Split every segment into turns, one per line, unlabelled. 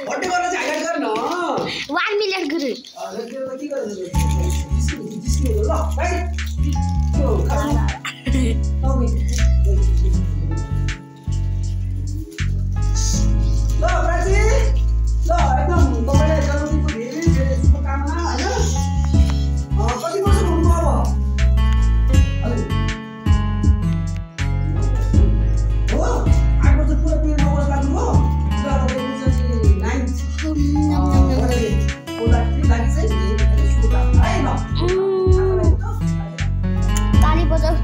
Birthday गर्न चाहिँ highlight गर्न
1 मिलियन गुरु
के गर्नु जिस्नु ल राइट त्यो खाना ल प्राची ल एकदम तपाईलाई जन्मदिनको धेरै धेरै शुभकामना हैन कति वर्ष हुनुभयो अब अलि हो 8 वर्ष पुरा पिरियड 9 वर्ष लाग्नुभयो ल तपाईको चाहिँ 9th लागि चाहिँ शुभकामना है ल
ताली बजाऊ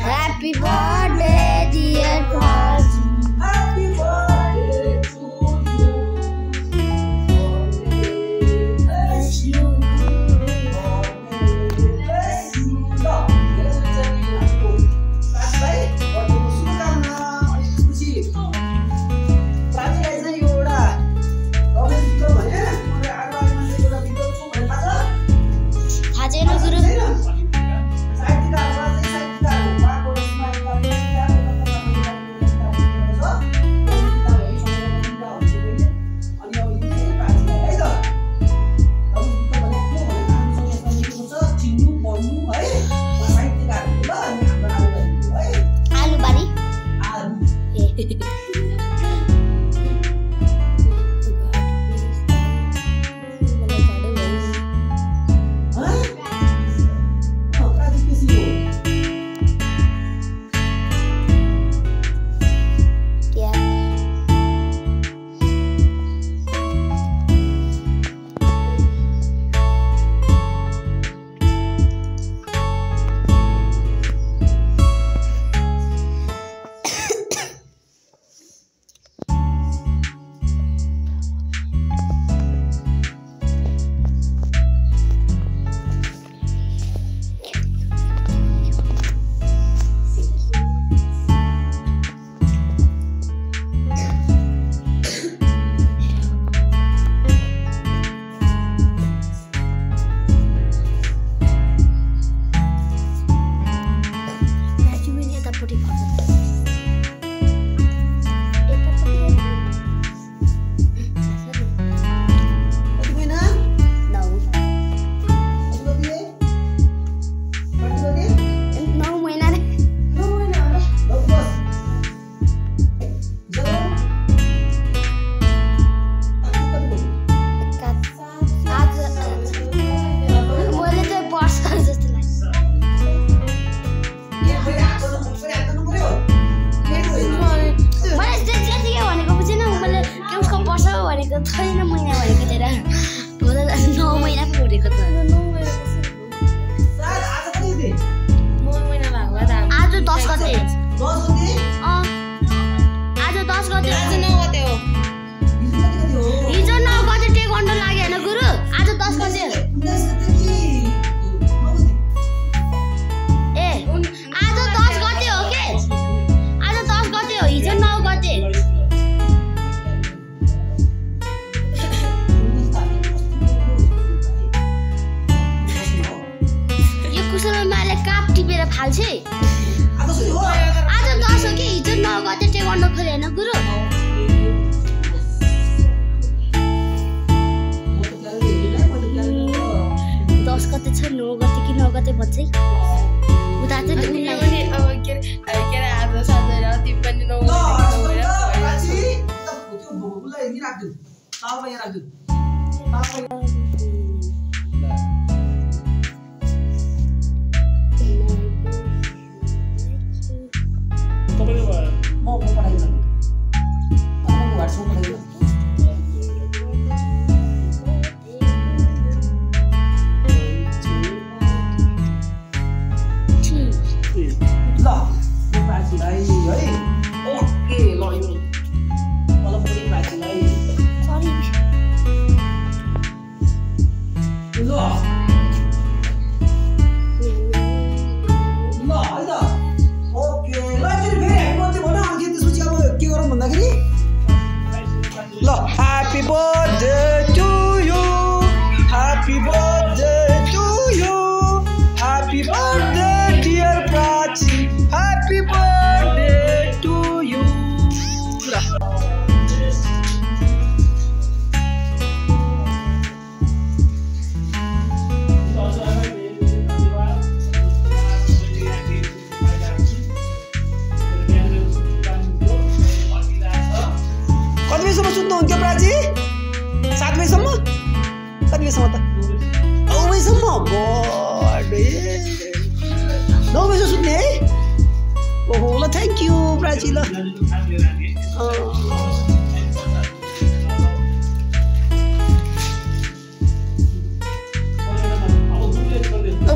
Happy birthday, dear Prachi.
Happy birthday to you. Bless you. Bless you.
Happy birthday to you. पुगेसम्म त 9 बजीसम्म बर्थडे 9 बजी सुत्ने है ओहो ल थ्याङ्क यू प्राची ल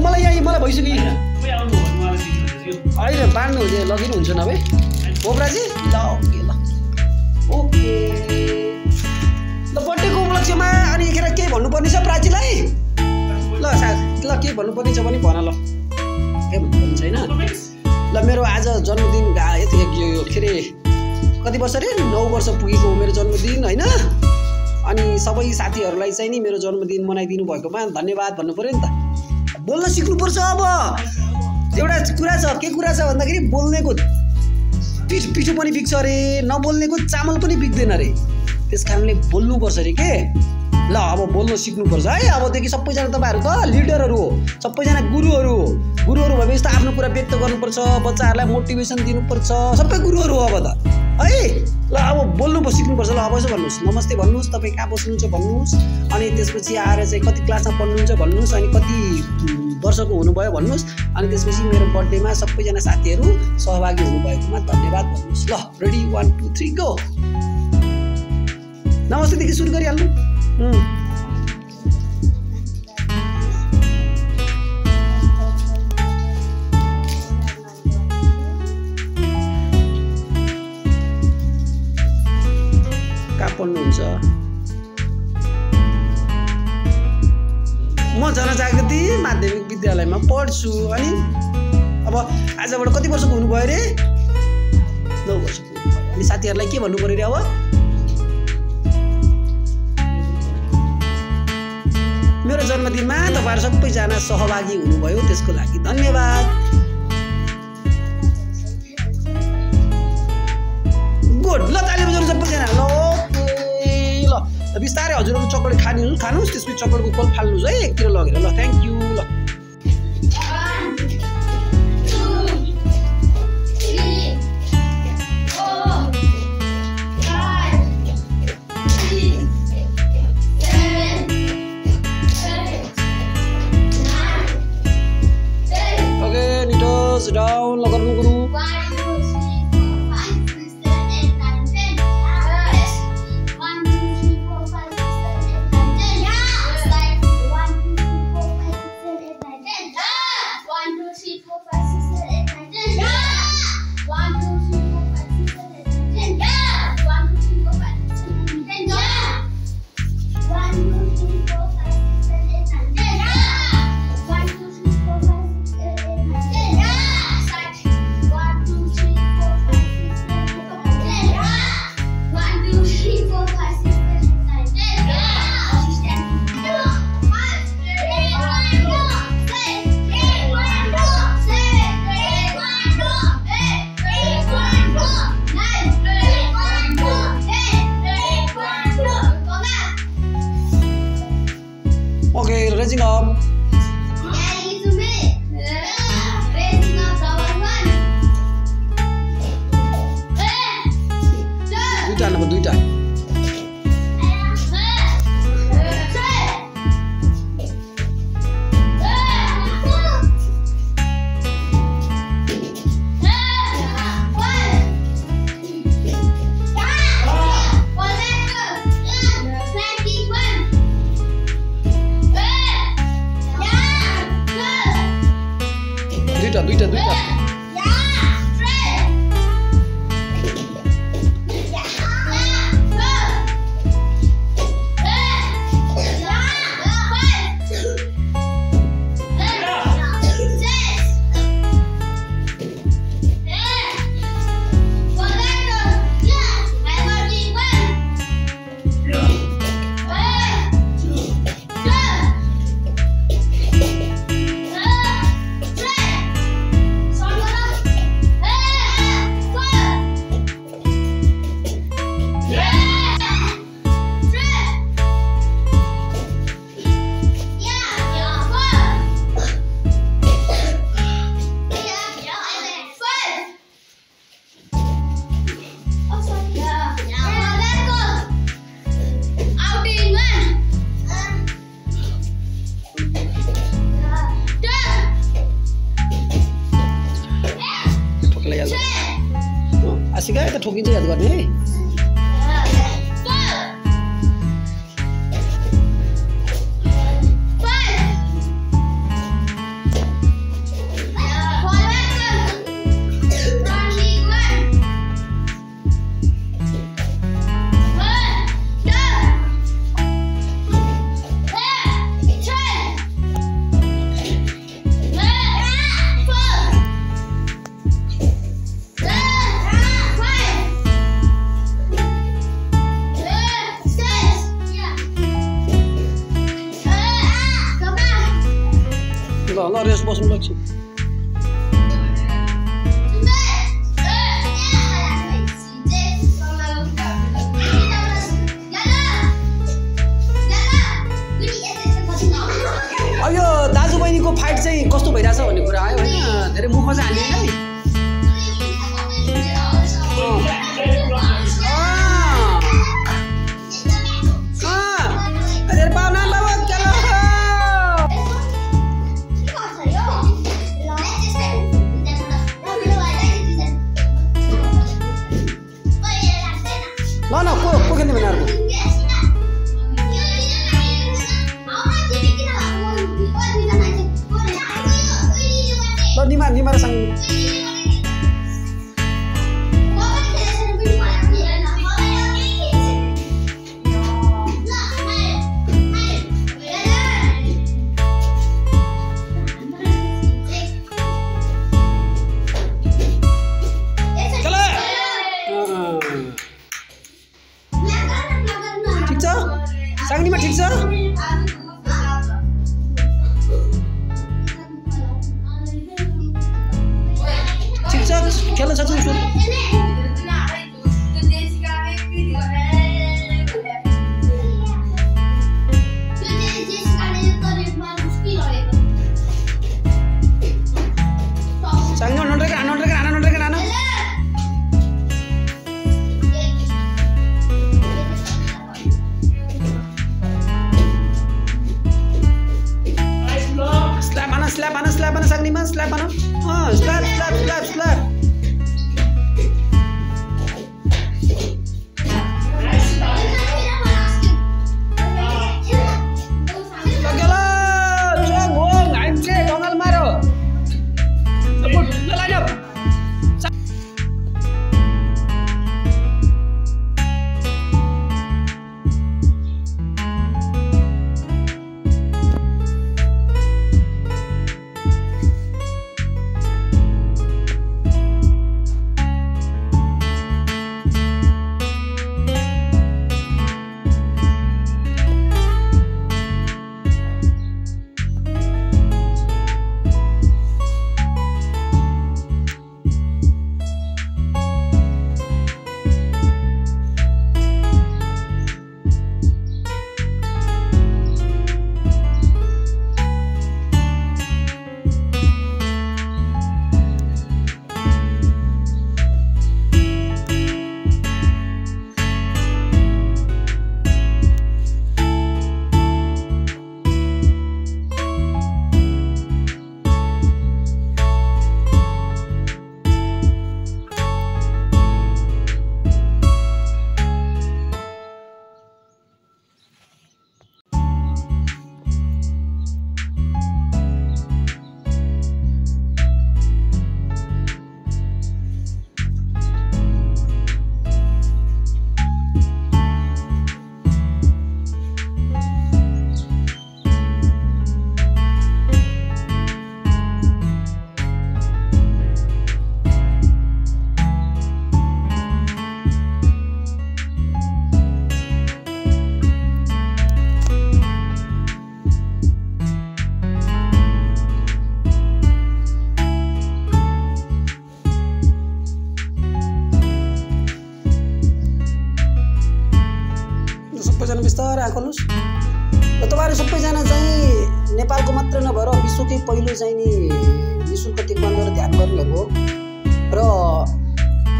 मलाई यहाँ मलाई भइसक्यो होइन बाँड्नु हुन्छ लगिनु हुन्छ नभए हो प्राची ल ओके ल बर्थडेको उपलक्ष्यमा अनि यखेर केही भन्नुपर्ने छ प्राचीलाई ल के भन्नुपर्ने छ भने भन ल के भन्नुपर्ने छैन ल मेरो आज जन्मदिन यति के अरे कति वर्ष अरे 9 वर्ष पुगेको मेरो जन्मदिन होइन अनि सबै साथीहरूलाई चाहिँ नि मेरो जन्मदिन मनाइदिनु भएकोमा धन्यवाद भन्नु पऱ्यो नि त बोल्न सिक्नुपर्छ अब एउटा कुरा छ के कुरा छ भन्दाखेरि बोल्नेको पिठो पनि बिग्छ अरे नबोल्नेको चामल पनि बिग्दैन अरे त्यस कारणले बोल्नुपर्छ अरे के ल अब बोल्न सिक्नुपर्छ है अबदेखि सबैजना तपाईँहरू त लिडरहरू हो सबैजना गुरुहरू भएपछि त आफ्नो कुरा व्यक्त गर्नुपर्छ बच्चाहरूलाई मोटिभेसन दिनुपर्छ सबै गुरुहरू हो अब त है ल अब बोल्नु सिक्नुपर्छ ल अब यसो भन्नुहोस् नमस्ते भन्नुहोस् तपाईँ कहाँ बस्नुहुन्छ भन्नुहोस् अनि त्यसपछि आएर चाहिँ कति क्लासमा पढ्नुहुन्छ भन्नुहोस् अनि कति वर्षको हुनुभयो भन्नुहोस् अनि त्यसपछि मेरो बर्थडेमा सबैजना साथीहरू सहभागी हुनुभएकोमा धन्यवाद भन्नुहोस् ल रेडी 1 2 3 गो नमस्तेदेखि सुरु गरिहाल्नु कहाँ पढ्नुहुन्छ म जनजागृति माध्यमिक विद्यालयमा पढ्छु अनि अब आजबाट कति वर्षको हुनुभयो अरे 9 वर्षको हुनुभयो अनि साथीहरूलाई के भन्नु पर्यो अरे अब मेरो जन्मदिनमा तपाईँहरू सबैजना सहभागी हुनुभयो त्यसको लागि धन्यवाद गुड ल ताली बजाउनु सबैजना ल ल बिस्तारै हजुरहरू चक्लेट खानुहोस् त्यसपछि चक्लेटको खोल फाल्नुहोस् है एकतिर लगेर ल थ्याङ्क यू ल down lo guru guru
1 2 3 4 5 6 7 8 9 10 1 2 3 4 5 6 7 8 9 10 yeah like 1 2 3 4 5 6 7 8 9 10 yeah 1 2 3 4 5 6 7 8 9 10 yeah 1 2 3 4 5 6 7 8 9 10 yeah 1 2 3 4 5 6 7 8 9 10 yeah 1 2 3 4 5 6 7 8 9 10 yeah 1 2 3 4 5 6 7 8 9 10 yeah 1 2 3 4 5 6
Okay, raising up. Duita. Duita.
Someone
सिकाए त ठोकिन्छ याद गर्ने है। ल रेस्ट बस्नु लाग्छ। अब यो दाजु बहिनीको फाइट चाहिँ कस्तो भइरहेछ भन्ने कुरा आयो होइन। धेरै मुखमा चाहिँ हाल्दैन है। ल को खेल्ने भने अर्को ल निमा र सँग साङ्नीमा ठिक छ। ठिक छ खेल्न सक्छु उसो। साङ्नीमा नडरेका स्ल्याप आना साङ्नीमा स्ल्याप आना स्ल्याप सबैजना बिस्तारै आँखोल्नुहोस्। र तपाईँहरू सबैजना चाहिँ नेपालको मात्र नभएर विश्वकै पहिलो चाहिँ नि निःशुल्क टेक्वान्डो र ध्यान गर्नेहरू हो। र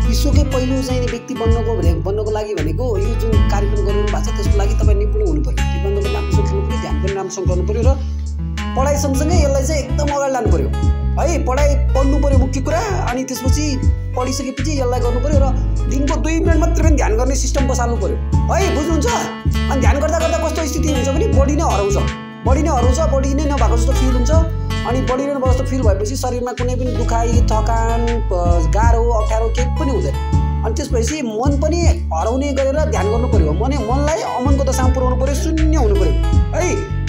विश्वकै पहिलो चाहिँ व्यक्ति बन्नको लागि भनेको यो जुन कार्यक्रम गरिनु भएको छ त्यसको लागि तपाईँ निपुण हुनु पर्यो। टेक्वान्डो पनि राम्रोसँग खेल्नु पर्यो, ध्यान पनि राम्रोसँग गर्नु पर्यो र पढाइ सँगसँगै यसलाई चाहिँ एकदम अगाडि लानु पर्यो है पढाइ पढ्नु पर्यो मुख्य कुरा अनि त्यसपछि पढिसकेपछि यसलाई गर्नु पर्यो र दिनको 2 मिनेट मात्र पनि ध्यान गर्ने सिस्टम बसाल्नु पर्यो है बुझ्नुहुन्छ अनि ध्यान गर्दा गर्दा कस्तो स्थिति हुन्छ भने बडी नै हराउँछ बडी नै नभएको जस्तो फिल हुन्छ अनि बडी नै नभएको जस्तो फिल भएपछि शरीरमा कुनै पनि दुखाइ थकान गाह्रो अप्ठ्यारो केही पनि हुँदैन अनि त्यसपछि मन पनि हराउने गरेर ध्यान गर्नु पर्यो मनलाई अमनको दशामा पुर्याउनु पर्यो शून्य हुनु पर्यो है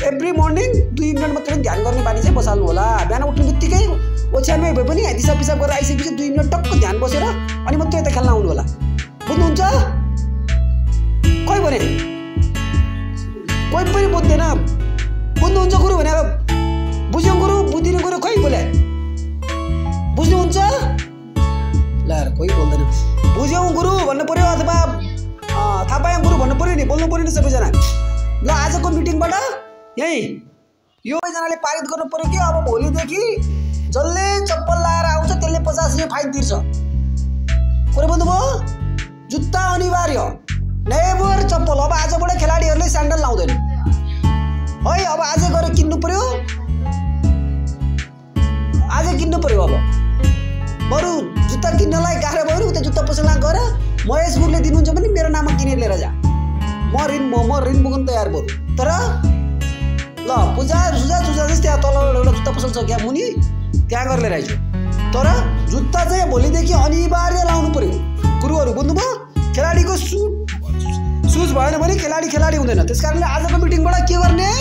एभ्री मर्निङ 2 मिनेट मात्र पनि ध्यान गर्ने बानी चाहिँ बसाल्नु होला बिहान उठ्ने बित्तिकै ओछ्यानमै भए पनि दिशा पिसाब गरेर आइसकेपछि 2 मिनेट टक्क ध्यान बसेर अनि मात्रै यता खेल्न आउनु होला बुझ्नुहुन्छ कोही भने कोही पनि बुझ्दैन बुझ्नुहुन्छ गुरु भने अब बुझ्यौँ गुरु बुझिदिनु गुरु खोइ बोले बुझ्नुहुन्छ ल कोही बोल्दैन बुझ्यौँ गुरु भन्नु पर्यो अथवा थाहा पायौँ गुरु भन्नु पर्यो नि बोल्नु पर्यो नि सबैजना ल आजको मिटिङबाट यही यो जनाले पारित गर्नु पर्यो कि अब भोलिदेखि जसले चप्पल लाएर आउँछ त्यसले 50 रुपैयाँ फाइन तिर्छ कुरा बुझ्नुभयो जुत्ता अनिवार्य नेभर चप्पल अब आजबाट खेलाडीहरूले स्यान्डल लाउँदैन है अब आज गएर किन्नु पर्यो आज किन्नु पर्यो अब बरु जुत्ता किन्नलाई गाह्रो भयो उता जुत्ता पसलमा गएर महेश गुरुले दिनुहुन्छ भने मेरो नाममा किनेर लिएर जा म ऋण बोक्न तयार बरु तर ल पूजा जस्तै त्यहाँ तल एउटा जुत्ता पसल छ क्या मुनि त्यहाँ गरेर लिएर आइछु तर जुत्ता चाहिँ भोलिदेखि अनिवार्य लाउनु पर्यो गुरुहरू बुझ्नुभयो खेलाडीको सुज भएन भने खेलाडी हुँदैन त्यस कारणले आजको मिटिङबाट के गर्ने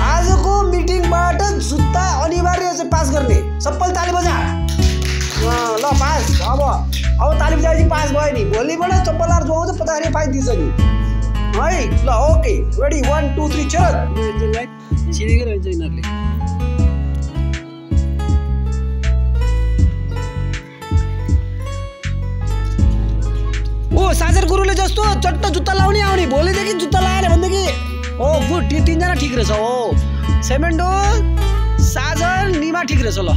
आजको मिटिङबाट जुत्ता अनिवार्य चाहिँ पास गर्ने सबैले ताली बजा ल पास अब ताली बजाएपछि पास भयो नि भोलिबाट चप्पल लाएर जो आउँछ 50 रुपैयाँ फाइन दिन्छ नि है ल ओके रेडी 1 2 3 चल छिरेकै रहन्छ यिनीहरूले ओ साजर गुरुले जस्तो चट्ट जुत्ता लाउने आउने भोलिदेखि जुत्ता लगाएर भनेदेखि ओ गुड 3 जना ठिक रहेछ ओ सेमेन्डो साजर निमा ठिक रहेछ ल